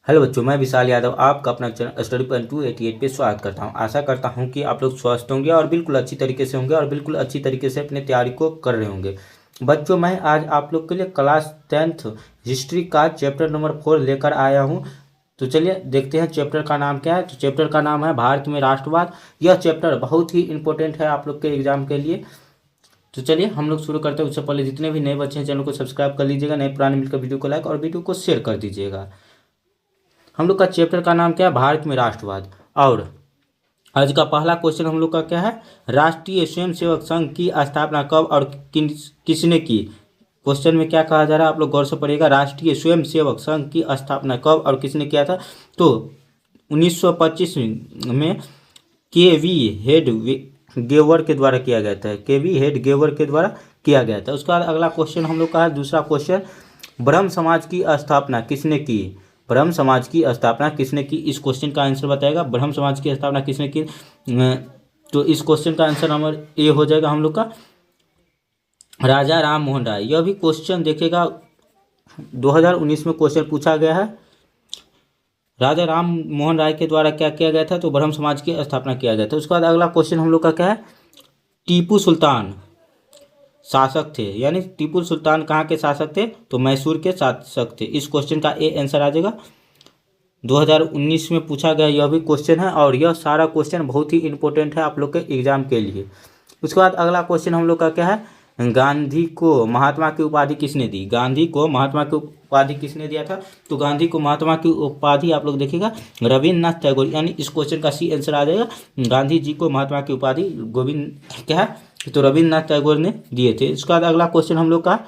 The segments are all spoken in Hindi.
हेलो बच्चों, मैं विशाल यादव आपका अपना चैनल स्टडी पॉइंट 288 पे स्वागत करता हूं। आशा करता हूं कि आप लोग स्वस्थ होंगे और बिल्कुल अच्छी तरीके से होंगे और बिल्कुल अच्छी तरीके से अपनी तैयारी को कर रहे होंगे। बच्चों, मैं आज आप लोग के लिए क्लास 10th हिस्ट्री का चैप्टर नंबर 4 लेकर आया हूं। तो चलिए देखते हैं चैप्टर का नाम क्या है। तो चैप्टर का नाम है भारत में राष्ट्रवाद। यह चैप्टर बहुत ही इंपॉर्टेंट है आप लोग के एग्जाम के लिए। तो चलिए हम लोग शुरू करते हैं। उससे पहले जितने भी नए बच्चे हैं चैनल को सब्सक्राइब कर लीजिएगा, नए पुराने मिलकर वीडियो को लाइक और वीडियो को शेयर कर दीजिएगा। हम लोग का चैप्टर का नाम क्या है? भारत में राष्ट्रवाद। और आज का पहला क्वेश्चन हम लोग का क्या है? राष्ट्रीय स्वयंसेवक संघ की स्थापना कब और किसने की? क्वेश्चन में क्या कहा जा रहा है आप लोग गौर से पढ़िएगा। राष्ट्रीय स्वयंसेवक संघ की स्थापना कब और किसने किया था? तो 1925 में के.वी. हेड गेवर के द्वारा किया गया था। के.वी. हेड गेवर के द्वारा किया गया था। उसके बाद अगला क्वेश्चन हम लोग का है दूसरा क्वेश्चन, ब्रह्म समाज की स्थापना किसने की? ब्रह्म समाज की स्थापना किसने की? इस क्वेश्चन का आंसर बताएगा। ब्रह्म समाज की स्थापना किसने की? तो इस क्वेश्चन का आंसर नंबर ए हो जाएगा हम लोग का राजा राम मोहन राय। यह भी क्वेश्चन देखिएगा 2019 में क्वेश्चन पूछा गया है। राजा राम मोहन राय के द्वारा क्या किया गया था? तो ब्रह्म समाज की स्थापना किया गया था। उसके बाद अगला क्वेश्चन हम लोग का क्या है? टीपू सुल्तान शासक थे, यानी टीपू सुल्तान कहाँ के शासक थे? तो मैसूर के शासक थे। इस क्वेश्चन का ए आंसर आ जाएगा। 2019 में पूछा गया यह भी क्वेश्चन है और यह सारा क्वेश्चन बहुत ही इंपॉर्टेंट है आप लोग के एग्जाम के लिए। उसके बाद अगला क्वेश्चन हम लोग का क्या है? गांधी को महात्मा की उपाधि किसने दी? गांधी को महात्मा की उपाधि किसने दिया था? तो गांधी को महात्मा की उपाधि आप लोग देखिएगा रविन्द्रनाथ टैगोर, यानी इस क्वेश्चन का सी आंसर आ जाएगा। गांधी जी को महात्मा की उपाधि गोविंद क्या है तो रविन्द्रनाथ टैगोर ने दिए थे। इसके बाद अगला क्वेश्चन हम लोग का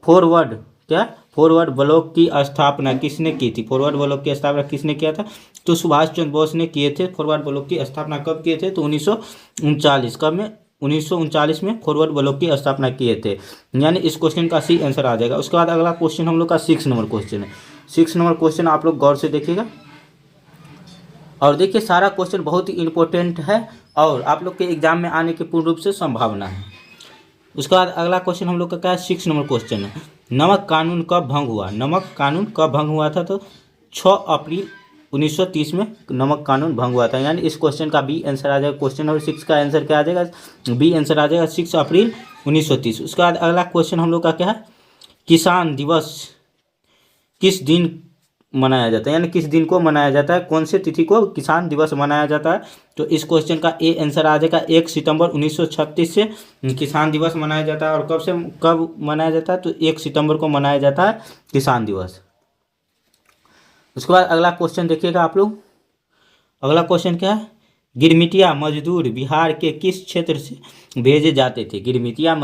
फॉरवर्ड क्या? फॉरवर्ड ब्लॉक की स्थापना किसने की थी? फॉरवर्ड ब्लॉक की स्थापना किसने किया था? तो सुभाष चंद्र बोस ने किए थे। फॉरवर्ड ब्लॉक की स्थापना कब किए थे? तो 1939 कब में? 1939 में फॉरवर्ड ब्लॉक की स्थापना किए थे, यानी इस क्वेश्चन का सी आंसर आ जाएगा। उसके बाद अगला क्वेश्चन हम लोग का 6 नंबर क्वेश्चन है। 6 नंबर क्वेश्चन आप लोग गौर से देखिएगा और देखिए सारा क्वेश्चन बहुत ही इंपॉर्टेंट है और आप लोग के एग्जाम में आने की पूर्ण रूप से संभावना है। उसके बाद अगला क्वेश्चन हम लोग का क्या है? 6 नंबर क्वेश्चन है, नमक कानून कब भंग हुआ? नमक कानून कब भंग हुआ था? तो 6 अप्रैल 1930 में नमक कानून भंग हुआ था, यानी इस क्वेश्चन का बी आंसर आ जाएगा। क्वेश्चन नंबर 6 का आंसर क्या आ जाएगा? बी आंसर आ जाएगा 6 अप्रैल 1930। उसके बाद अगला क्वेश्चन हम लोग का क्या है? किसान दिवस किस दिन मनाया जाता है, यानी किस दिन को मनाया जाता है? कौन से तिथि को किसान दिवस मनाया जाता है? तो इस क्वेश्चन का ए आंसर आ जाएगा 1 सितंबर 1936 से किसान दिवस मनाया जाता है। और कब से कब मनाया जाता है? तो 1 सितंबर को मनाया जाता है किसान दिवस। उसके बाद अगला क्वेश्चन देखिएगा आप लोग। अगला क्वेश्चन क्या है? गिरमिटिया मजदूर बिहार के किस क्षेत्र से भेजे जाते थे? गिरमिटिया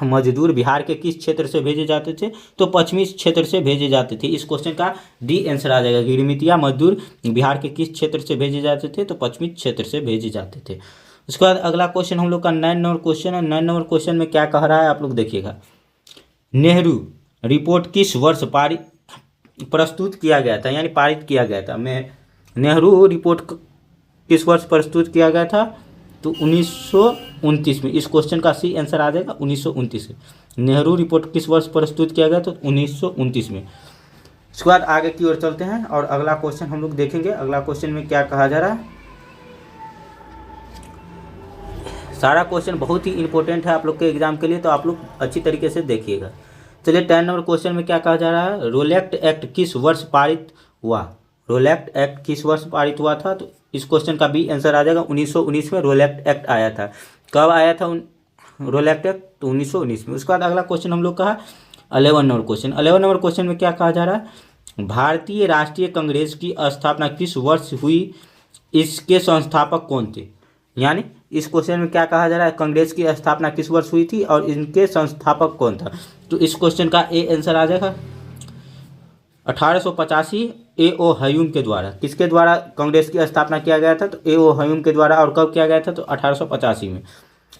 मजदूर बिहार के किस क्षेत्र से भेजे जाते थे? तो पश्चिमी क्षेत्र से भेजे जाते थे। इस क्वेश्चन का डी आंसर आ जाएगा। गिरमिटिया मजदूर बिहार के किस क्षेत्र से भेजे जाते थे? तो पश्चिमी क्षेत्र से भेजे जाते थे। उसके बाद अगला क्वेश्चन हम लोग का 9 नंबर क्वेश्चन है। 9 नंबर क्वेश्चन में क्या कह रहा है आप लोग देखिएगा। नेहरू रिपोर्ट किस वर्ष प्रस्तुत किया गया था, यानी पारित किया गया था? नेहरू रिपोर्ट किस वर्ष प्रस्तुत किया गया था? तो 1929 में। इस क्वेश्चन का सी आंसर आ जाएगा 1929 में। नेहरू रिपोर्ट किस वर्ष प्रस्तुत किया गया? तो 1929 में। उसके बाद आगे की ओर चलते हैं और अगला क्वेश्चन हम लोग देखेंगे। अगला क्वेश्चन में क्या कहा जा रहा है? सारा क्वेश्चन बहुत ही इंपॉर्टेंट है आप लोग के एग्जाम के लिए, तो आप लोग अच्छी तरीके से देखिएगा। चलिए 10 नंबर क्वेश्चन में क्या कहा जा रहा है? रोलेक्ट एक्ट किस वर्ष पारित हुआ? रोलेक्ट एक्ट किस वर्ष पारित हुआ था? तो इस क्वेश्चन का भी आंसर आ जाएगा 1919 में रोलेक्ट एक्ट आया था। कब आया था रोलेक्ट एक्ट? तो 1919 में। उसके बाद अगला क्वेश्चन हम लोग का है 11 नंबर क्वेश्चन। 11 नंबर क्वेश्चन में क्या कहा जा रहा है? भारतीय राष्ट्रीय कांग्रेस की स्थापना किस वर्ष हुई? इसके संस्थापक कौन थे? यानी इस क्वेश्चन में क्या कहा जा रहा है? कांग्रेस की स्थापना किस वर्ष हुई थी और इनके संस्थापक कौन था? तो इस क्वेश्चन का ए आंसर आ जाएगा 1885 ए.ओ. ह्यूम के द्वारा। किसके द्वारा कांग्रेस की स्थापना किया गया था? तो ए.ओ. ह्यूम के द्वारा। और कब किया गया था? तो 1885 में।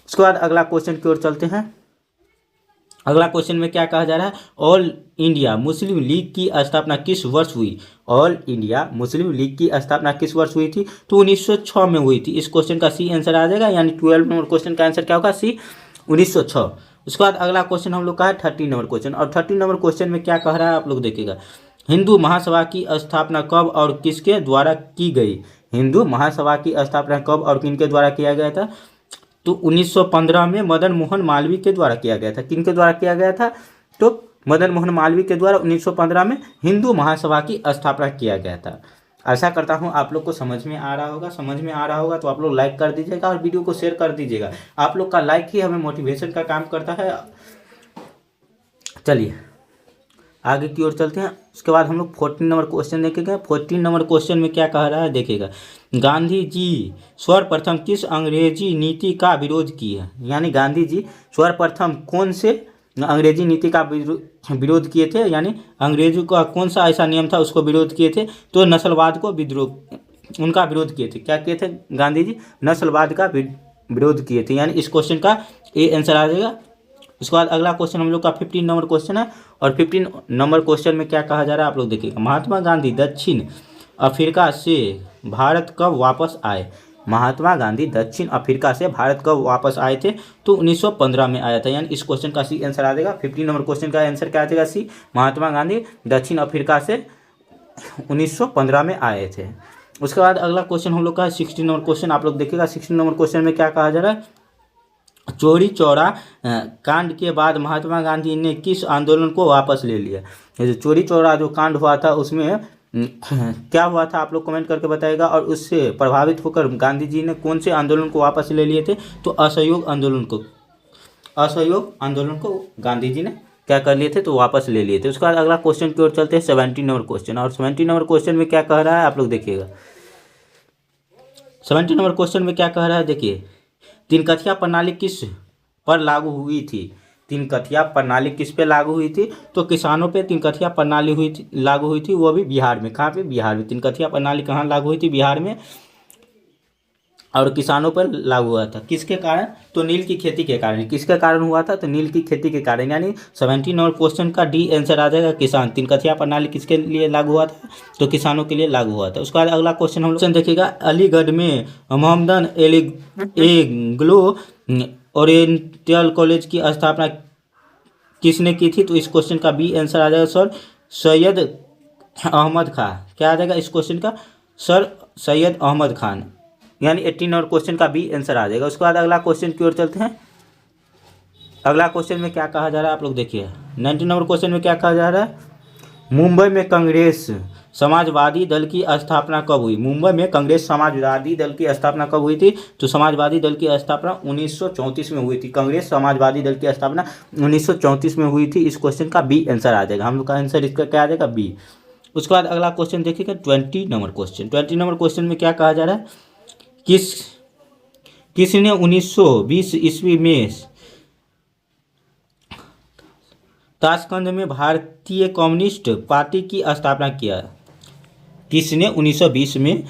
उसके बाद अगला क्वेश्चन की ओर चलते हैं। अगला क्वेश्चन में क्या कहा जा रहा है? ऑल इंडिया मुस्लिम लीग की स्थापना किस वर्ष हुई? ऑल इंडिया मुस्लिम लीग की स्थापना किस वर्ष हुई थी? तो 1906 में हुई थी। इस क्वेश्चन का सी आंसर आ जाएगा, यानी 12 नंबर क्वेश्चन का आंसर क्या होगा? सी 1906। उसके बाद अगला क्वेश्चन हम लोग का है 13 नंबर क्वेश्चन। और 13 नंबर क्वेश्चन में क्या कह रहा है आप लोग देखिएगा। हिंदू महासभा की स्थापना कब और किसके द्वारा की गई? हिंदू महासभा की स्थापना कब और किनके द्वारा किया गया था? तो 1915 में मदन मोहन मालवीय के द्वारा किया गया था। किनके द्वारा किया गया था? तो मदन मोहन मालवीय के द्वारा 1915 में हिंदू महासभा की स्थापना किया गया था। आशा करता हूं आप लोग को समझ में आ रहा होगा। समझ में आ रहा होगा तो आप लोग लाइक कर दीजिएगा और वीडियो को शेयर कर दीजिएगा। आप लोग का लाइक ही हमें मोटिवेशन का काम करता है। चलिए आगे की ओर चलते हैं। उसके बाद हम लोग 14 नंबर क्वेश्चन देखेंगे। 14 नंबर क्वेश्चन में क्या कह रहा है देखिएगा। गांधी जी सर्वप्रथम किस अंग्रेजी नीति का विरोध किए? यानी गांधी जी सर्वप्रथम कौन से अंग्रेजी नीति का विरोध किए थे? यानी अंग्रेजों का कौन सा ऐसा नियम था उसको विरोध किए थे? तो नस्लवाद को उनका विरोध किए थे। क्या किए थे गांधी जी? नस्लवाद का विरोध किए थे। यानी इस क्वेश्चन का ए आंसर आ जाएगा। उसके बाद अगला क्वेश्चन हम लोग का 15 नंबर क्वेश्चन है। और 15 नंबर क्वेश्चन में क्या कहा जा रहा है आप लोग देखिएगा। महात्मा गांधी दक्षिण अफ्रीका से भारत कब वापस आए? महात्मा गांधी दक्षिण अफ्रीका से भारत कब वापस आए थे? तो 1915 में आया था। यानी इस क्वेश्चन का सी आंसर आ जाएगा। 15 नंबर क्वेश्चन का आंसर क्या आ जाएगा? सी। महात्मा गांधी दक्षिण अफ्रीका से 1915 में आए थे। उसके बाद अगला क्वेश्चन हम लोग का 16 नंबर क्वेश्चन आप लोग देखिएगा। 16 नंबर क्वेश्चन में क्या कहा जा रहा है? चौरी चौरा कांड के बाद महात्मा गांधी ने किस आंदोलन को वापस ले लिया? ये जो चौरी चौरा जो कांड हुआ था उसमें क्या हुआ था आप लोग कमेंट करके बताइएगा। और उससे प्रभावित होकर गांधी जी ने कौन से आंदोलन को वापस ले लिए थे? तो असहयोग आंदोलन को गांधी जी ने क्या कर लिए थे? तो वापस ले लिए थे। उसके बाद अगला क्वेश्चन की ओर चलते हैं 17 नंबर क्वेश्चन। और 17 नंबर क्वेश्चन में क्या कह रहा है आप लोग देखिएगा। 17 नंबर क्वेश्चन में क्या कह रहा है देखिए। तीनकथिया प्रणाली किस पर लागू हुई थी? तीनकथिया प्रणाली किस पे लागू हुई थी? तो किसानों पे तीनकथिया प्रणाली लागू हुई थी, वो भी बिहार में। कहाँ पे? बिहार में। तीनकथिया प्रणाली कहाँ लागू हुई थी? बिहार में। और किसानों पर लागू हुआ था किसके कारण? तो नील की खेती के कारण। किसके कारण हुआ था? तो नील की खेती के कारण। यानी 17 नंबर क्वेश्चन का डी आंसर आ जाएगा किसान। तीनकथिया प्रणाली किसके लिए लागू हुआ था? तो किसानों के लिए लागू हुआ था। उसके बाद अगला क्वेश्चन हम लोग देखिएगा। अलीगढ़ में मोहम्मदन एंग्लो ओरिएंटल कॉलेज की स्थापना किसने की थी? तो इस क्वेश्चन का बी आंसर आ जाएगा सर सैयद अहमद खां। क्या आ जाएगा इस क्वेश्चन का? सर सैयद अहमद खान। यानी 18 नंबर क्वेश्चन का बी आंसर आ जाएगा। उसके बाद अगला क्वेश्चन की ओर चलते हैं। अगला क्वेश्चन में क्या कहा जा रहा है आप लोग देखिए। 19 नंबर क्वेश्चन में क्या कहा जा रहा है? मुंबई में कांग्रेस समाजवादी दल की स्थापना कब हुई? मुंबई में कांग्रेस समाजवादी दल की स्थापना कब हुई थी? तो समाजवादी दल की स्थापना 1934 में हुई थी। कांग्रेस समाजवादी दल की स्थापना 1934 में हुई थी। इस क्वेश्चन का बी आंसर आ जाएगा। हम लोग का आंसर इसका क्या आ जाएगा? बी। उसके बाद अगला क्वेश्चन देखिएगा 20 नंबर क्वेश्चन। 20 नंबर क्वेश्चन में क्या कहा जा रहा है? किसने 1920 ईस्वी में ताशकंद में भारतीय कम्युनिस्ट पार्टी की स्थापना किया? किसने 1920 में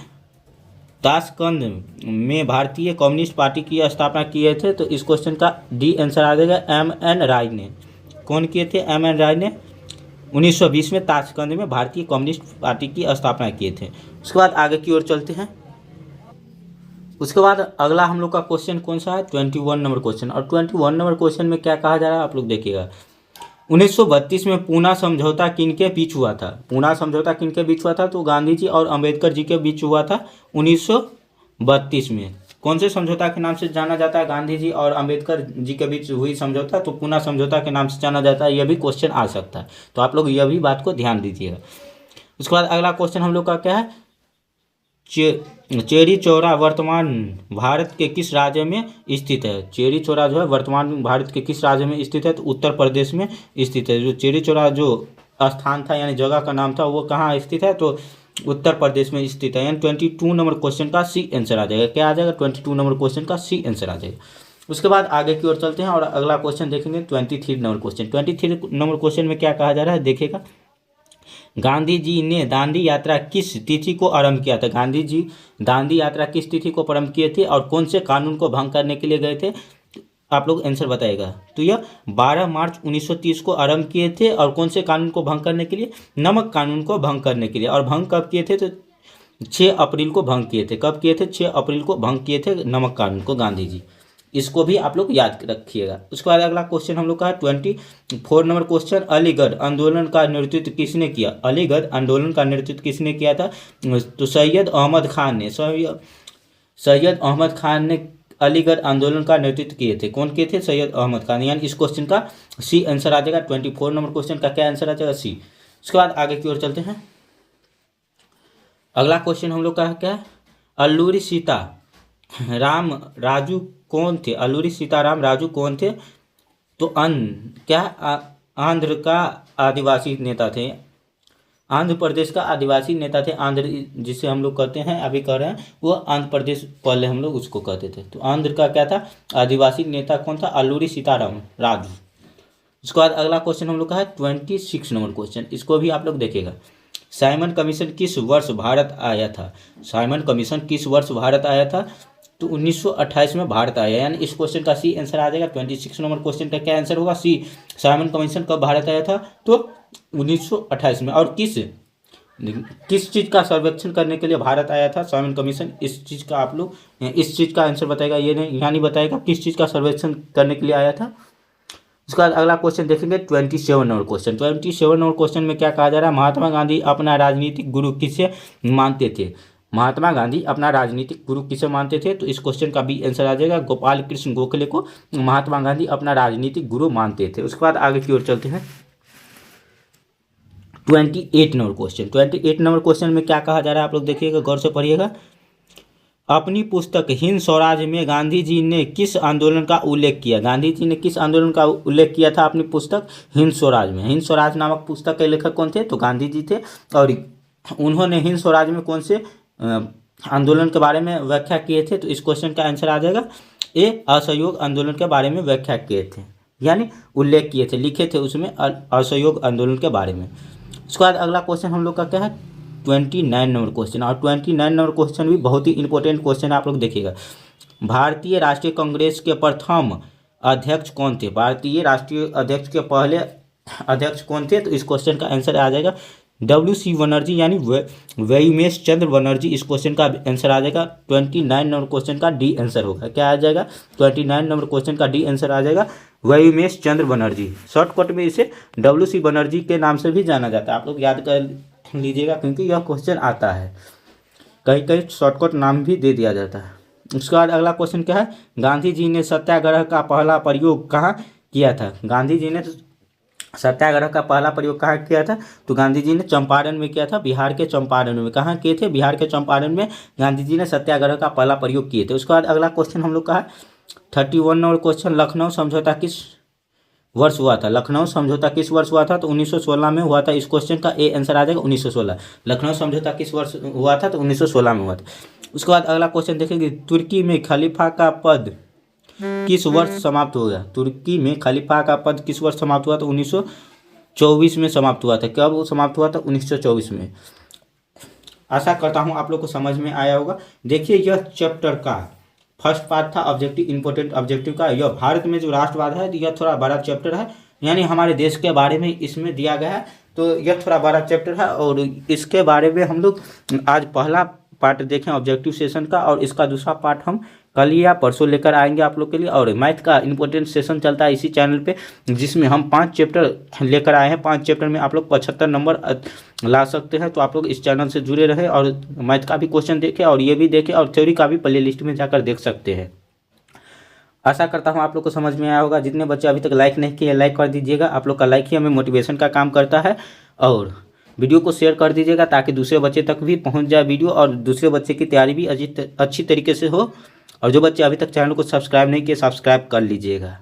ताशकंद में भारतीय कम्युनिस्ट पार्टी की स्थापना किए थे? तो इस क्वेश्चन का डी आंसर आ जाएगा एम.एन. राय ने। कौन किए थे? एम.एन. राय ने 1920 में ताशकंद में भारतीय कम्युनिस्ट पार्टी की स्थापना किए थे। उसके बाद आगे की ओर चलते हैं। उसके बाद अगला हम लोग का क्वेश्चन कौन सा है? 21 नंबर क्वेश्चन। और 21 नंबर क्वेश्चन में क्या कहा जा रहा है आप लोग देखिएगा। 1932 में पूना समझौता किनके बीच हुआ था? पूना समझौता किनके बीच हुआ था? तो गांधी जी और अंबेडकर जी के बीच हुआ था 1932 में। कौन से समझौता के नाम से जाना जाता है? गांधी जी और अंबेडकर जी के बीच हुई समझौता, तो पूना समझौता के नाम से जाना जाता है। यह भी क्वेश्चन आ सकता है, तो आप लोग यह भी बात को ध्यान दीजिएगा। उसके बाद अगला क्वेश्चन हम लोग का क्या है? चेरी चौरा वर्तमान भारत के किस राज्य में स्थित है? चेरी चौरा जो है वर्तमान भारत के किस राज्य में स्थित है? तो उत्तर प्रदेश में स्थित है। जो चेरी चौरा जो स्थान था यानी जगह का नाम था वो कहाँ स्थित है? तो उत्तर प्रदेश में स्थित है। यानी 22 नंबर क्वेश्चन का सी आंसर आ जाएगा। क्या आ जाएगा? 22 नंबर क्वेश्चन का सी आंसर आ जाएगा। उसके बाद आगे की ओर चलते हैं और अगला क्वेश्चन देखेंगे 23 नंबर क्वेश्चन। 23 नंबर क्वेश्चन में क्या कहा जा रहा है देखिएगा। गांधी जी ने दांडी यात्रा किस तिथि को आरंभ किया था? गांधी जी दांडी यात्रा किस तिथि को आरंभ किए थे और कौन से कानून को भंग करने के लिए गए थे? आप लोग आंसर बताइएगा। तो यह 12 मार्च 1930 को आरंभ किए थे। और कौन से कानून को भंग करने के लिए? नमक कानून को भंग करने के लिए। और भंग कब किए थे? तो 6 अप्रैल को भंग किए थे। कब किए थे? 6 अप्रैल को भंग किए थे नमक कानून को गांधी जी। इसको भी आप लोग याद रखिएगा। उसके बाद अगला क्वेश्चन हम लोग का है 24 नंबर क्वेश्चन, अलीगढ़ आंदोलन का नेतृत्व किसने किया? अलीगढ़ आंदोलन का नेतृत्व किसने किया था? तो सैयद अहमद खान ने। सैयद अहमद खान ने अलीगढ़ आंदोलन का नेतृत्व किए थे। कौन किए थे? सैयद अहमद खान। यानी इस क्वेश्चन का सी आंसर आ जाएगा। 24 नंबर क्वेश्चन का क्या आंसर आ जाएगा? सी। उसके बाद आगे की ओर चलते हैं। अगला क्वेश्चन हम लोग का क्या है? अल्लूरी सीता राम राजू कौन थे? अल्लूरी सीताराम राजू कौन थे? तो आंध्र का आदिवासी नेता थे। आंध्र प्रदेश का आदिवासी नेता थे। आंध्र जिसे हम लोग कहते हैं, अभी कह रहे हैं, वो आंध्र प्रदेश पहले हम लोग उसको कहते थे। तो आंध्र का क्या था? आदिवासी नेता कौन था? अल्लूरी सीताराम राजू। उसके बाद अगला क्वेश्चन हम लोग का है 26 नंबर क्वेश्चन। इसको भी आप लोग देखिएगा। साइमन कमीशन किस वर्ष भारत आया था? साइमन कमीशन किस वर्ष भारत आया था? तो 1928 में भारत आया। यानी इस क्वेश्चन का सी आंसर आ जाएगा। 26 नंबर क्वेश्चन का क्या आंसर होगा? सी। साइमन कमीशन कब भारत आया था? तो 1928 में। और किस चीज़ का सर्वेक्षण करने के लिए भारत आया था साइमन कमीशन? इस चीज़ का आप लोग इस चीज़ का आंसर बताएगा, ये नहीं यहाँ नहीं बताएगा किस चीज़ का सर्वेक्षण करने के लिए आया था। उसके बाद अगला क्वेश्चन देखेंगे 27 नंबर क्वेश्चन। 27 नंबर क्वेश्चन में क्या कहा जा रहा है? महात्मा गांधी अपना राजनीतिक गुरु किसे मानते थे? महात्मा गांधी अपना राजनीतिक गुरु किसे मानते थे? तो इस क्वेश्चन का भी आंसर आ जाएगा। गोपाल कृष्ण गोखले को महात्मा गांधी अपना राजनीतिक गुरु मानते थे। उसके बाद आगे की ओर चलते हैं। 28 नंबर क्वेश्चन। 28 नंबर क्वेश्चन में क्या कहा जा रहा है? आप लोग देखिएगा, गौर से पढ़िएगा। अपनी पुस्तक हिंद स्वराज में गांधी जी ने किस आंदोलन का उल्लेख किया? गांधी जी ने किस आंदोलन का उल्लेख किया था अपनी पुस्तक हिंद स्वराज में? हिंद स्वराज नामक पुस्तक के लेखक कौन थे? तो गांधी जी थे। और उन्होंने हिंद स्वराज में कौन से आंदोलन के बारे में व्याख्या किए थे? तो इस क्वेश्चन का आंसर आ जाएगा ए। असहयोग आंदोलन के बारे में व्याख्या किए थे, यानी उल्लेख किए थे, लिखे थे उसमें असहयोग आंदोलन के बारे में। उसके बाद अगला क्वेश्चन हम लोग का क्या है? 29 नंबर क्वेश्चन। और 29 नंबर क्वेश्चन भी बहुत ही इंपॉर्टेंट क्वेश्चन है, आप लोग देखिएगा। भारतीय राष्ट्रीय कांग्रेस के प्रथम अध्यक्ष कौन थे? भारतीय राष्ट्रीय अध्यक्ष के पहले अध्यक्ष कौन थे? तो इस क्वेश्चन का आंसर आ जाएगा WC बनर्जी, यानी व्योमेश चंद्र बनर्जी। इस क्वेश्चन का आंसर आ जाएगा। 29 नंबर क्वेश्चन का डी आंसर होगा। क्या आ जाएगा? 29 नंबर क्वेश्चन का डी आंसर आ जाएगा व्योमेश चंद्र बनर्जी। शॉर्टकट में इसे WC बनर्जी के नाम से भी जाना जाता है। आप लोग याद कर लीजिएगा, क्योंकि यह क्वेश्चन आता है, कहीं कहीं शॉर्टकट नाम भी दे दिया जाता है। उसके बाद अगला क्वेश्चन क्या है? गांधी जी ने सत्याग्रह का पहला प्रयोग कहाँ किया था? गांधी जी ने सत्याग्रह का पहला प्रयोग कहाँ किया था? तो गांधी जी ने चंपारण में किया था, बिहार के चंपारण में। कहाँ किए थे? बिहार के चंपारण में गांधी जी ने सत्याग्रह का पहला प्रयोग किए थे। उसके बाद अगला क्वेश्चन हम लोग का है 31 नंबर क्वेश्चन। लखनऊ समझौता किस वर्ष हुआ था? लखनऊ समझौता किस वर्ष हुआ था? तो 1916 में हुआ था। इस क्वेश्चन का ए आंसर आ जाएगा 1916। लखनऊ समझौता किस वर्ष हुआ था? तो 1916 में हुआ था। उसके बाद अगला क्वेश्चन देखेंगे, तुर्की में खलीफा का पद किस वर्ष समाप्त हो गया? तुर्की में खलीफा का पद किस वर्ष समाप्त हुआ? तो 1924 में समाप्त हुआ था। कब वो समाप्त हुआ था? 1924 में। आशा करता हूँ आप लोग को समझ में आया होगा। देखिए, यह चैप्टर का फर्स्ट पार्ट था ऑब्जेक्टिव, इंपॉर्टेंट ऑब्जेक्टिव का। यह भारत में जो राष्ट्रवाद है, यह थोड़ा बड़ा चैप्टर है, यानी हमारे देश के बारे में इसमें दिया गया है। तो यह थोड़ा बड़ा चैप्टर है और इसके बारे में हम लोग आज पहला पार्ट देखें ऑब्जेक्टिव सेशन का, और इसका दूसरा पार्ट हम कल या परसों लेकर आएंगे आप लोग के लिए। और मैथ का इंपॉर्टेंट सेशन चलता है इसी चैनल पे, जिसमें हम 5 चैप्टर लेकर आए हैं। 5 चैप्टर में आप लोग 75 नंबर ला सकते हैं। तो आप लोग इस चैनल से जुड़े रहें और मैथ का भी क्वेश्चन देखें और ये भी देखें, और थ्योरी का भी प्ले लिस्ट में जाकर देख सकते हैं। आशा करता हूँ आप लोग को समझ में आया होगा। जितने बच्चे अभी तक लाइक नहीं किए, लाइक कर दीजिएगा। आप लोग का लाइक ही हमें मोटिवेशन का काम करता है। और वीडियो को शेयर कर दीजिएगा ताकि दूसरे बच्चे तक भी पहुंच जाए वीडियो, और दूसरे बच्चे की तैयारी भी अच्छी तरीके से हो। और जो बच्चे अभी तक चैनल को सब्सक्राइब नहीं किए, सब्सक्राइब कर लीजिएगा।